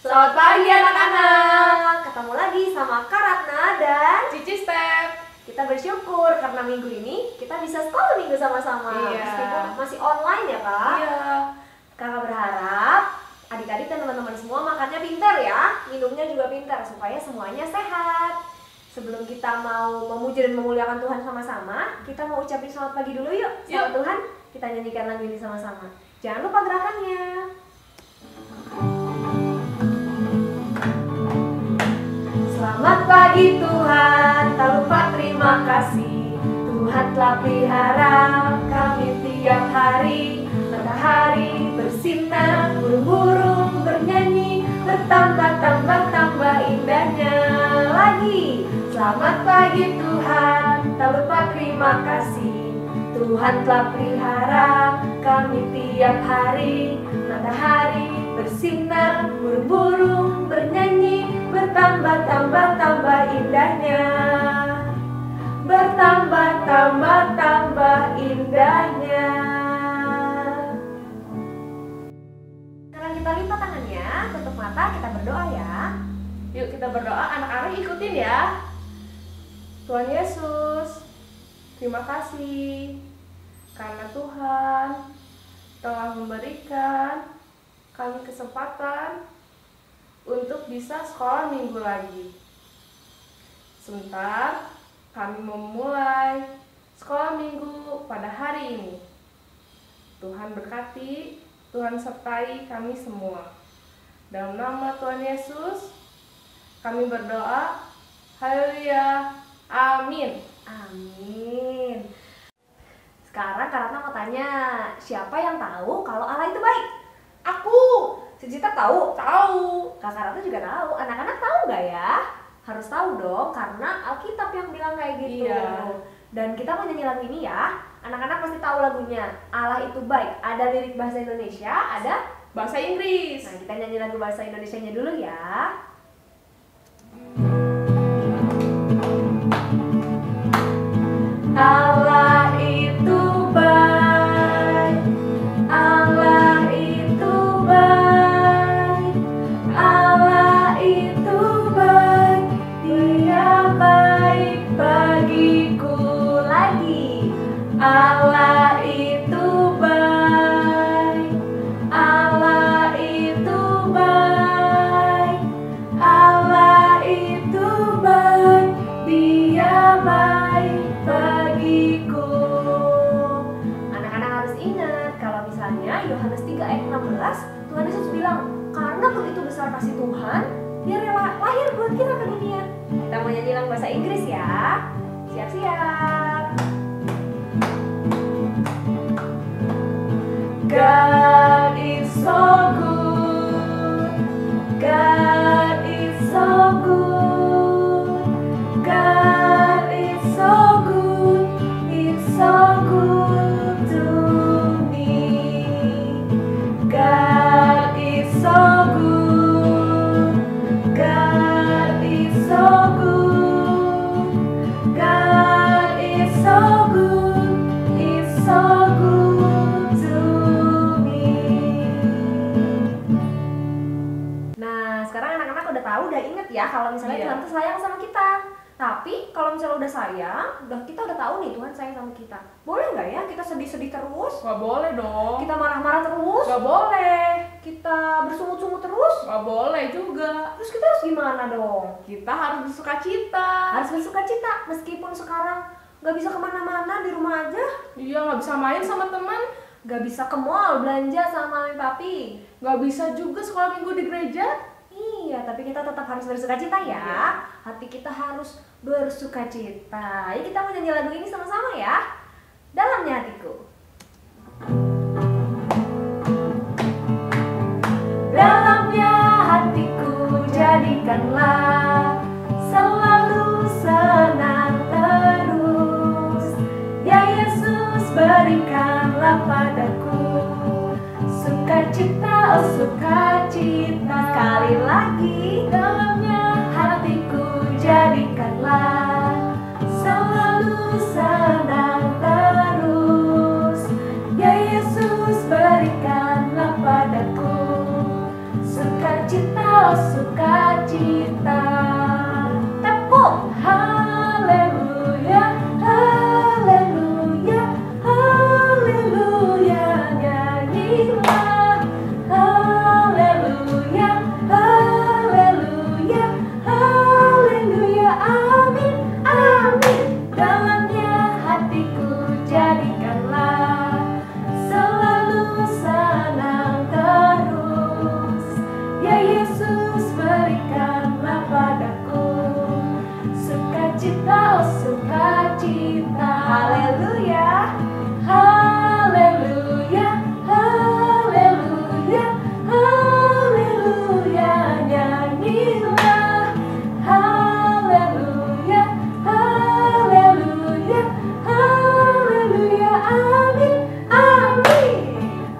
Selamat pagi anak-anak. Ketemu lagi sama Kak Ratna dan Cici Step. kita bersyukur karena minggu ini kita bisa sekolah minggu sama-sama. Iya. Meskipun masih online ya Kak. Iya. Kakak berharap adik-adik dan teman-teman semua makannya pintar ya, minumnya juga pintar supaya semuanya sehat. Sebelum kita mau memuji dan memuliakan Tuhan sama-sama, kita mau ucapin selamat pagi dulu yuk. Sama Yuk. Tuhan, kita nyanyikan lagu ini sama-sama. Jangan lupa gerakannya. Selamat pagi Tuhan, tak lupa terima kasih. Tuhan telah pelihara kami tiap hari. Matahari bersinar, burung-burung bernyanyi, bertambah-tambah-tambah indahnya lagi. Selamat pagi Tuhan, tak lupa terima kasih. Tuhan telah pelihara kami tiap hari. Matahari bersinar, burung-burung bernyanyi, bertambah-tambah-tambah indahnya. Bertambah-tambah-tambah indahnya. Sekarang kita lipat tangannya, tutup mata, kita berdoa ya. Yuk kita berdoa, anak-anak ikutin ya. Tuhan Yesus, terima kasih karena Tuhan telah memberikan kami kesempatan untuk bisa sekolah minggu lagi. Sebentar kami memulai sekolah minggu pada hari ini. Tuhan berkati, Tuhan sertai kami semua. Dalam nama Tuhan Yesus kami berdoa. Haleluya. Amin. Amin. Sekarang Kak Ratna mau tanya, siapa yang tahu kalau Allah itu baik? Aku Si Cita tahu? tahu. Kakak Ratna juga tahu. Anak-anak tahu nggak ya? Harus tahu dong, karena Alkitab yang bilang kayak gitu. Iya. Dan kita mau nyanyi lagu ini ya. Anak-anak pasti tahu lagunya. Allah itu baik. Ada lirik bahasa Indonesia, ada. Bahasa Inggris. Nah, kita nyanyi lagu bahasa Indonesianya dulu ya. Allah itu baik. Allah itu baik. Allah itu baik. Dia baik bagiku lagi. Allah itu baik. Allah itu baik. Allah itu baik. Dia baik bagiku. Anak-anak harus ingat kalau misalnya Yohanes 3 ayat 16, Tuhan Yesus bilang, karena begitu besar kasih Tuhan, dia rela lahir buat kita ke dunia. Kita mau nyanyi lagu bahasa Inggris ya. Siap-siap. God is so good. God is so good. God is so good. It's so good to me. God is so good. God is so good. God is so good. It's so good to me. Nah, sekarang anak-anak udah tahu, udah inget ya kalau misalnya Iya. Tuhan tuh sayang sama kita. Tapi kalau misalnya udah sayang, kita udah tahu nih Tuhan sayang sama kita. Boleh nggak ya kita sedih-sedih terus? Gak boleh dong. Kita marah-marah terus? Gak boleh. Kita bersungut-sungut terus? Gak boleh juga. Terus kita harus gimana dong? Kita harus bersukacita. Harus bersukacita meskipun sekarang nggak bisa kemana-mana, di rumah aja. Iya, gak bisa main sama teman. Nggak bisa ke mall belanja sama mami papi. Gak bisa juga sekolah minggu di gereja. Iya, tapi kita tetap harus bersukacita ya. Iya. Hati kita harus bersukacita. Ayo kita mau nyanyi lagu ini sama-sama ya. Dalamnya hatiku. Dalamnya hatiku jadikanlah selalu senang terus. Ya Yesus berikanlah padaku sukacita, oh sukacita. Sekali lagi, dalamnya hatiku jadikanlah selalu senang terus. Ya Yesus berikanlah padaku sukacita, oh sukacita. Tepuk. Haleluya, haleluya, haleluya, nyanyilah. Haleluya, haleluya, haleluya, amin, amin. Dalamnya hatiku jadikanlah selalu senang terus. Ya Yesus, berikanlah padaku sukacita, oh sukacita. Haleluya. Haleluya, haleluya, haleluya, nyanyilah. Haleluya, haleluya, haleluya, amin, amin.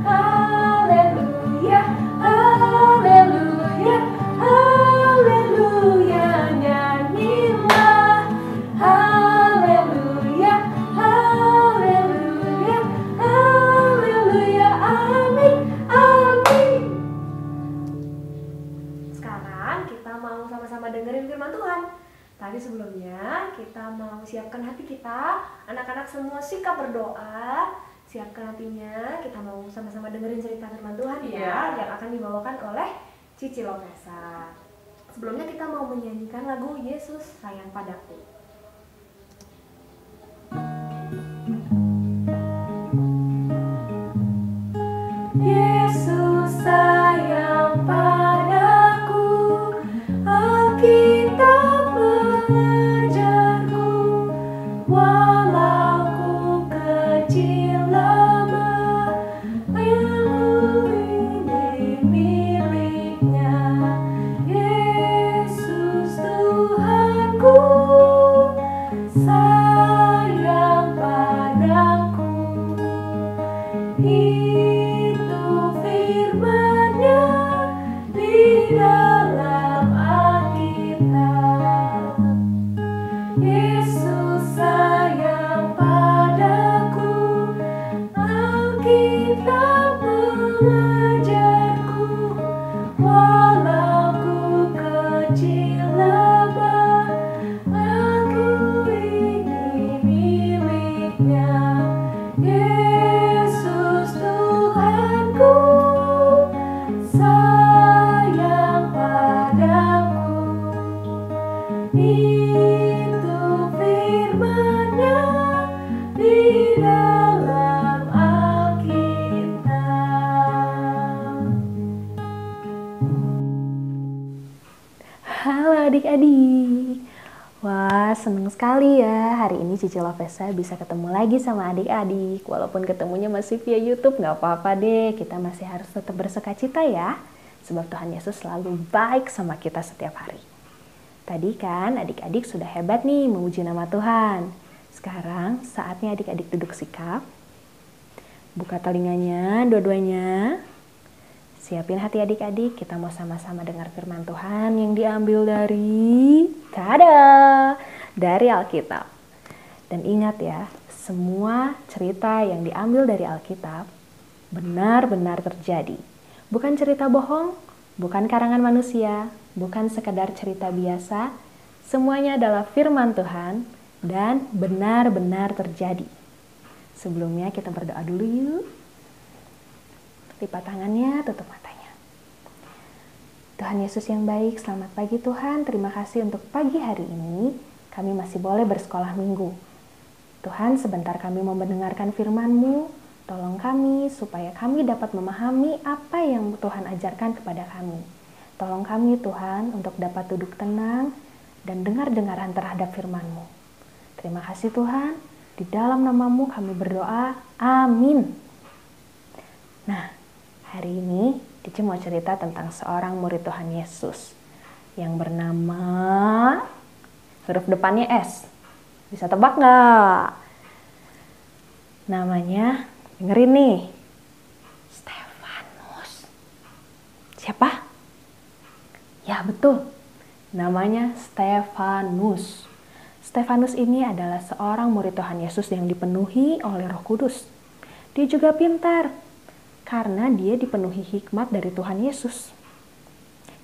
Haleluya, haleluya, haleluya, nyanyilah. Haleluya, haleluya, haleluya, amin, amin. Sekarang kita mau sama-sama dengerin firman Tuhan. Tadi sebelumnya kita mau siapkan hati kita. Anak-anak semua sikap berdoa. Siapkan hatinya. Kita mau sama-sama dengerin cerita firman Tuhan ya, yang akan dibawakan oleh Cici Lovesa. Sebelumnya kita mau menyanyikan lagu Yesus Sayang Padaku. Yesus sayang padaku, Alkitab mengajarku, walau ku kecil lemah, ilmu ini miliknya. Yesus Tuhanku, sayang padaku. Itu firman-Nya di dalam Alkitab. Yesus sayang padaku, Alkitab mengajarku, walau ku kecil lemah, aku ini miliknya. Yesus Tuhanku, sayang padaku. Itu firman-Nya di dalam Alkitab. Halo adik-adik. Wah, seneng sekali ya. Hari ini Cici Lovesa bisa ketemu lagi sama adik-adik. Walaupun ketemunya masih via YouTube, nggak apa-apa deh. Kita masih harus tetap bersukacita ya. Sebab Tuhan Yesus selalu baik sama kita setiap hari. Tadi kan adik-adik sudah hebat nih memuji nama Tuhan. Sekarang saatnya adik-adik duduk sikap. Buka telinganya dua-duanya. Siapin hati adik-adik, kita mau sama-sama dengar firman Tuhan yang diambil dari Alkitab. Dan ingat ya, semua cerita yang diambil dari Alkitab benar-benar terjadi. Bukan cerita bohong, bukan karangan manusia, bukan sekedar cerita biasa. Semuanya adalah firman Tuhan dan benar-benar terjadi. Sebelumnya kita berdoa dulu yuk. Lipat tangannya, tutup matanya. Tuhan Yesus yang baik, selamat pagi Tuhan. Terima kasih untuk pagi hari ini. Kami masih boleh bersekolah minggu. Tuhan, sebentar kami mau mendengarkan firman-Mu. Tolong kami supaya kami dapat memahami apa yang Tuhan ajarkan kepada kami. Tolong kami Tuhan untuk dapat duduk tenang dan dengar-dengaran terhadap firman-Mu. Terima kasih Tuhan. Di dalam nama-Mu kami berdoa. Amin. Nah, hari ini Cici mau cerita tentang seorang murid Tuhan Yesus yang bernama, huruf depannya S. Bisa tebak nggak? Namanya, dengerin nih, Stefanus. Siapa? Ya betul, namanya Stefanus. Stefanus ini adalah seorang murid Tuhan Yesus yang dipenuhi oleh Roh Kudus. Dia juga pintar, karena dia dipenuhi hikmat dari Tuhan Yesus.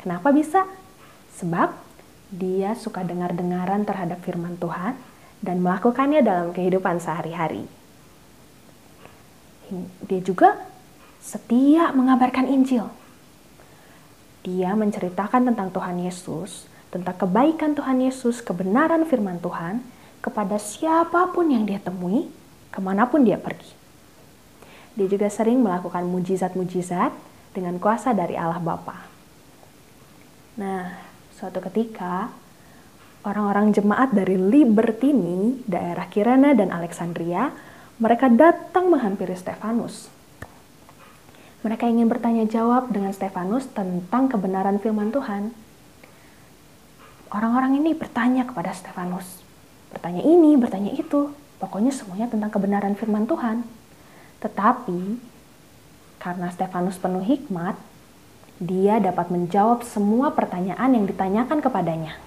Kenapa bisa? Sebab dia suka dengar-dengaran terhadap firman Tuhan dan melakukannya dalam kehidupan sehari-hari. Dia juga setia mengabarkan Injil. Dia menceritakan tentang Tuhan Yesus, tentang kebaikan Tuhan Yesus, kebenaran firman Tuhan, kepada siapapun yang dia temui, kemanapun dia pergi. Dia juga sering melakukan mujizat-mujizat dengan kuasa dari Allah Bapa. Nah, suatu ketika, orang-orang jemaat dari Libertini, daerah Kirene dan Alexandria, mereka datang menghampiri Stefanus. Mereka ingin bertanya jawab dengan Stefanus tentang kebenaran firman Tuhan. Orang-orang ini bertanya kepada Stefanus. Bertanya ini, bertanya itu. Pokoknya semuanya tentang kebenaran firman Tuhan. Tetapi, karena Stefanus penuh hikmat, dia dapat menjawab semua pertanyaan yang ditanyakan kepadanya.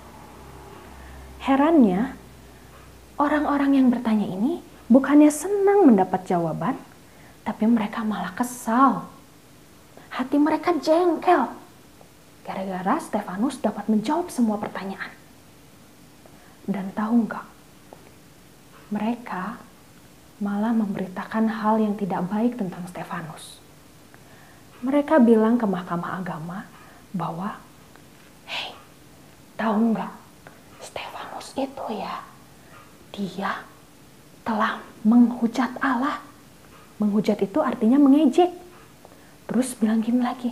Herannya, orang-orang yang bertanya ini bukannya senang mendapat jawaban, tapi mereka malah kesal. Hati mereka jengkel gara-gara Stefanus dapat menjawab semua pertanyaan. Dan tahu nggak? Mereka malah memberitakan hal yang tidak baik tentang Stefanus. Mereka bilang ke Mahkamah Agama bahwa, "Hei, tahu nggak? Stefanus itu ya, dia telah menghujat Allah." Menghujat itu artinya mengejek. Terus bilang gini lagi,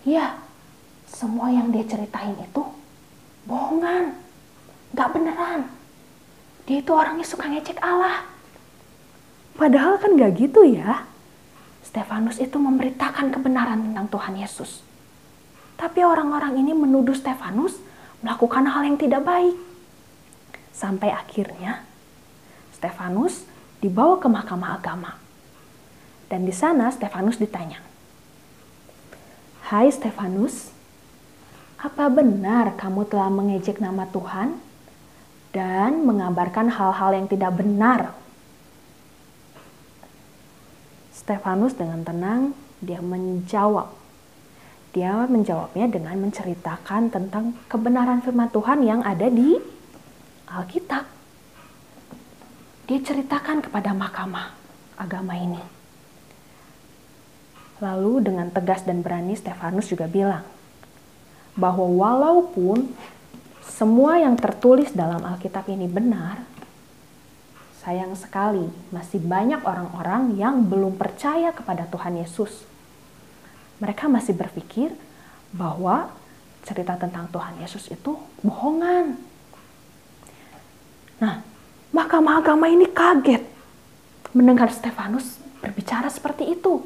"Ya, semua yang dia ceritain itu bohongan, gak beneran. Dia itu orangnya suka ngecek Allah." Padahal kan gak gitu ya. Stefanus itu memberitakan kebenaran tentang Tuhan Yesus. Tapi orang-orang ini menuduh Stefanus melakukan hal yang tidak baik. Sampai akhirnya Stefanus dibawa ke Mahkamah Agama. Dan di sana Stefanus ditanya, "Hai Stefanus, apa benar kamu telah mengejek nama Tuhan dan mengabarkan hal-hal yang tidak benar?" Stefanus dengan tenang, dia menjawab. Dia menjawabnya dengan menceritakan tentang kebenaran firman Tuhan yang ada di Alkitab. Dia ceritakan kepada Mahkamah Agama ini. Lalu dengan tegas dan berani Stefanus juga bilang bahwa walaupun semua yang tertulis dalam Alkitab ini benar, sayang sekali masih banyak orang-orang yang belum percaya kepada Tuhan Yesus. Mereka masih berpikir bahwa cerita tentang Tuhan Yesus itu bohongan. Nah, Mahkamah Agama ini kaget mendengar Stefanus berbicara seperti itu.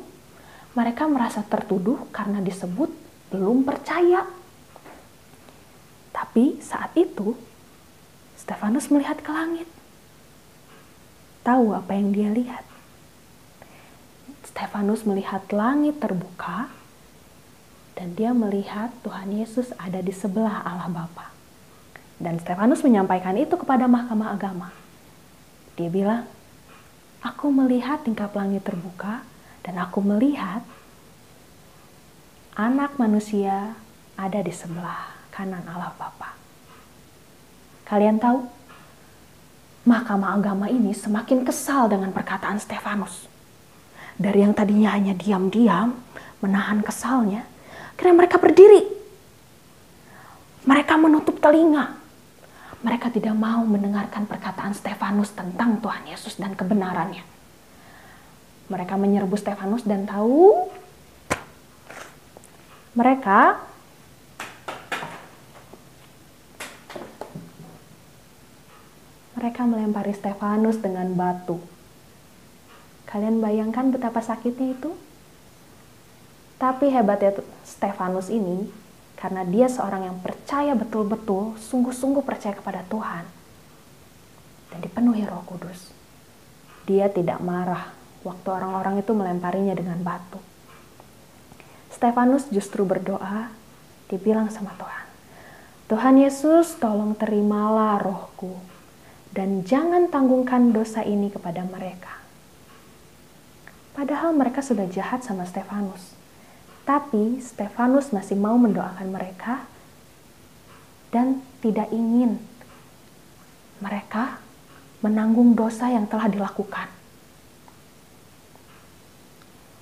Mereka merasa tertuduh karena disebut belum percaya. Tapi saat itu, Stefanus melihat ke langit. Tahu apa yang dia lihat? Stefanus melihat langit terbuka dan dia melihat Tuhan Yesus ada di sebelah Allah Bapa. Dan Stefanus menyampaikan itu kepada Mahkamah Agama. Dia bilang, "Aku melihat tingkap langit terbuka dan aku melihat Anak Manusia ada di sebelah kanan Allah Bapa." Kalian tahu, Mahkamah Agama ini semakin kesal dengan perkataan Stefanus. Dari yang tadinya hanya diam-diam, menahan kesalnya, akhirnya mereka berdiri. Mereka menutup telinga. Mereka tidak mau mendengarkan perkataan Stefanus tentang Tuhan Yesus dan kebenarannya. Mereka menyerbu Stefanus dan tahu mereka melempari Stefanus dengan batu. Kalian bayangkan betapa sakitnya itu? Tapi hebatnya Stefanus ini, karena dia seorang yang percaya betul-betul, sungguh-sungguh percaya kepada Tuhan, dan dipenuhi Roh Kudus. Dia tidak marah waktu orang-orang itu melemparinya dengan batu. Stefanus justru berdoa, dia bilang sama Tuhan, "Tuhan Yesus, tolong terimalah rohku, dan jangan tanggungkan dosa ini kepada mereka." Padahal mereka sudah jahat sama Stefanus. Tapi Stefanus masih mau mendoakan mereka dan tidak ingin mereka menanggung dosa yang telah dilakukan.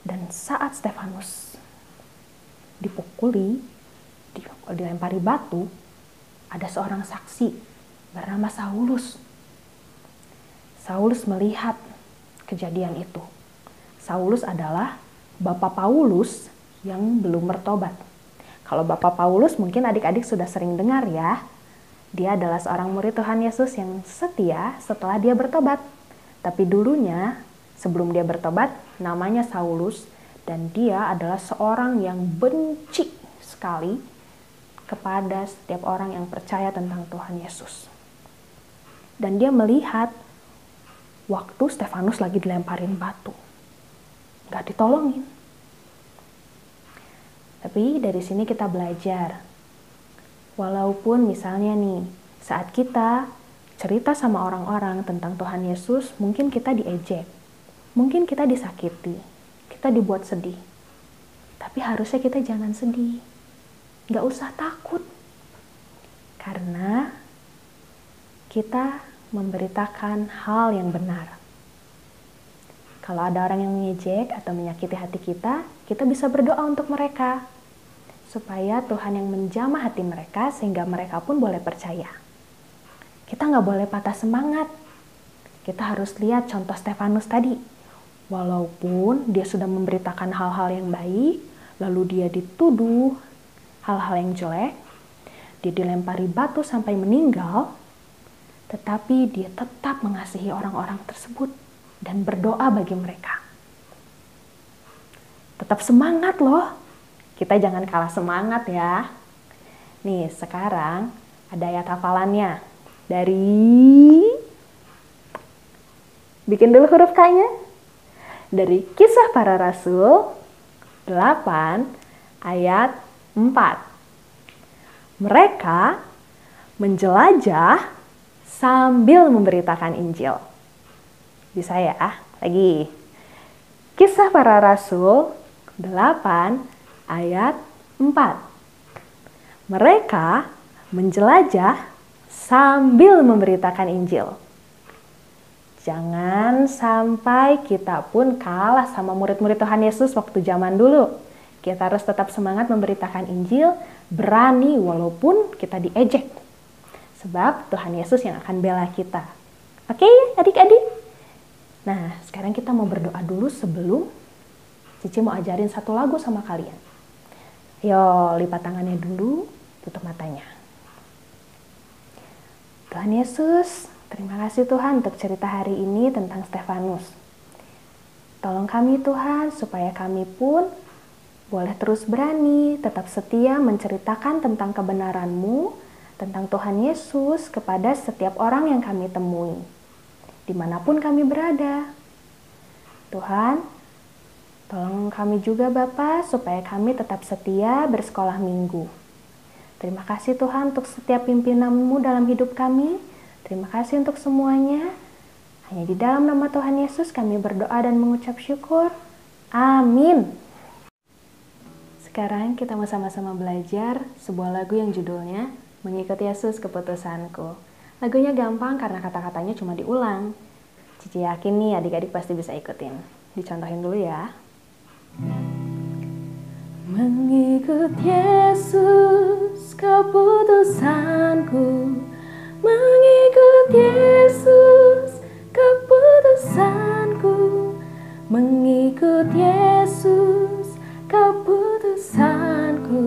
Dan saat Stefanus dipukuli, dilempari batu, ada seorang saksi bernama Saulus. Saulus melihat kejadian itu. Saulus adalah bapak Paulus yang belum bertobat. Kalau bapak Paulus mungkin adik-adik sudah sering dengar ya. Dia adalah seorang murid Tuhan Yesus yang setia setelah dia bertobat. Tapi dulunya sebelum dia bertobat namanya Saulus, dan dia adalah seorang yang benci sekali kepada setiap orang yang percaya tentang Tuhan Yesus. Dan dia melihat waktu Stefanus lagi dilemparin batu, gak ditolongin. Tapi dari sini kita belajar, walaupun misalnya nih, saat kita cerita sama orang-orang tentang Tuhan Yesus, mungkin kita diejek, mungkin kita disakiti, kita dibuat sedih. Tapi harusnya kita jangan sedih, gak usah takut. Karena kita memberitakan hal yang benar. Kalau ada orang yang mengejek atau menyakiti hati kita, kita bisa berdoa untuk mereka, supaya Tuhan yang menjamah hati mereka sehingga mereka pun boleh percaya. Kita nggak boleh patah semangat. Kita harus lihat contoh Stefanus tadi. Walaupun dia sudah memberitakan hal-hal yang baik, lalu dia dituduh hal-hal yang jelek, dia dilempari batu sampai meninggal, tetapi dia tetap mengasihi orang-orang tersebut dan berdoa bagi mereka. Tetap semangat loh. Kita jangan kalah semangat ya. Nih, sekarang ada ayat hafalannya. Bikin dulu huruf K-nya. Dari Kisah Para Rasul 8 ayat 4. Mereka menjelajah sambil memberitakan Injil. Bisa ya? Lagi. Kisah Para Rasul 8 ayat 4. Mereka menjelajah sambil memberitakan Injil. Jangan sampai kita pun kalah sama murid-murid Tuhan Yesus waktu zaman dulu. Kita harus tetap semangat memberitakan Injil, berani walaupun kita diejek. Sebab Tuhan Yesus yang akan bela kita. Oke, adik-adik? Nah, sekarang kita mau berdoa dulu sebelum Cici mau ajarin satu lagu sama kalian. Ayo, lipat tangannya dulu, tutup matanya. Tuhan Yesus, terima kasih Tuhan untuk cerita hari ini tentang Stefanus. Tolong kami Tuhan, supaya kami pun boleh terus berani, tetap setia menceritakan tentang kebenaran-Mu, tentang Tuhan Yesus kepada setiap orang yang kami temui, dimanapun kami berada. Tuhan, tolong kami juga Bapa, supaya kami tetap setia bersekolah minggu. Terima kasih Tuhan untuk setiap pimpinan-Mu dalam hidup kami. Terima kasih untuk semuanya. Hanya di dalam nama Tuhan Yesus kami berdoa dan mengucap syukur. Amin. Sekarang kita mau sama-sama belajar sebuah lagu yang judulnya Mengikut Yesus Keputusanku. Lagunya gampang karena kata-katanya cuma diulang. Cici yakin nih adik-adik pasti bisa ikutin. Dicontohin dulu ya. Mengikut Yesus keputusanku, mengikut Yesus keputusanku, mengikut Yesus keputusanku.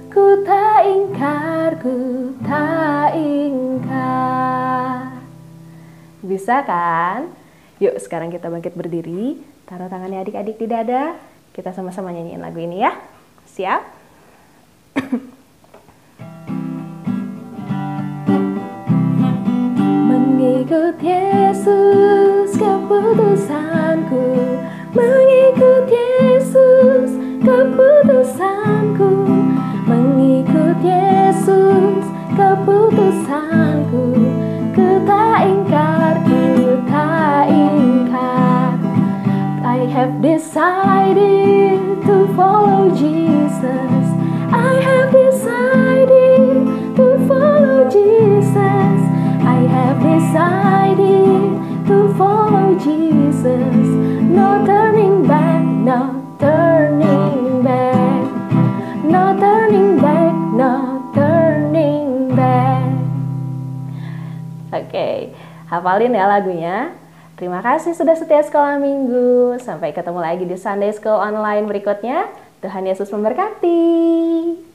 Ku tak ingkar, ku tak ingkar. Bisa kan? Yuk sekarang kita bangkit berdiri, taruh tangannya adik-adik di dada. Kita sama-sama nyanyiin lagu ini ya. Siap? Mengikut Yesus keputusanku, mengikut Yesus keputusanku, mengikut Yesus keputusanku. Ku tak ingkar, ku tak ingkar. I have decided to follow Jesus. I have decided to follow to follow Jesus. No turning back, no turning back. No turning back, no turning back. Oke, hafalin ya lagunya. Terima kasih sudah setia sekolah minggu. Sampai ketemu lagi di Sunday School online berikutnya. Tuhan Yesus memberkati.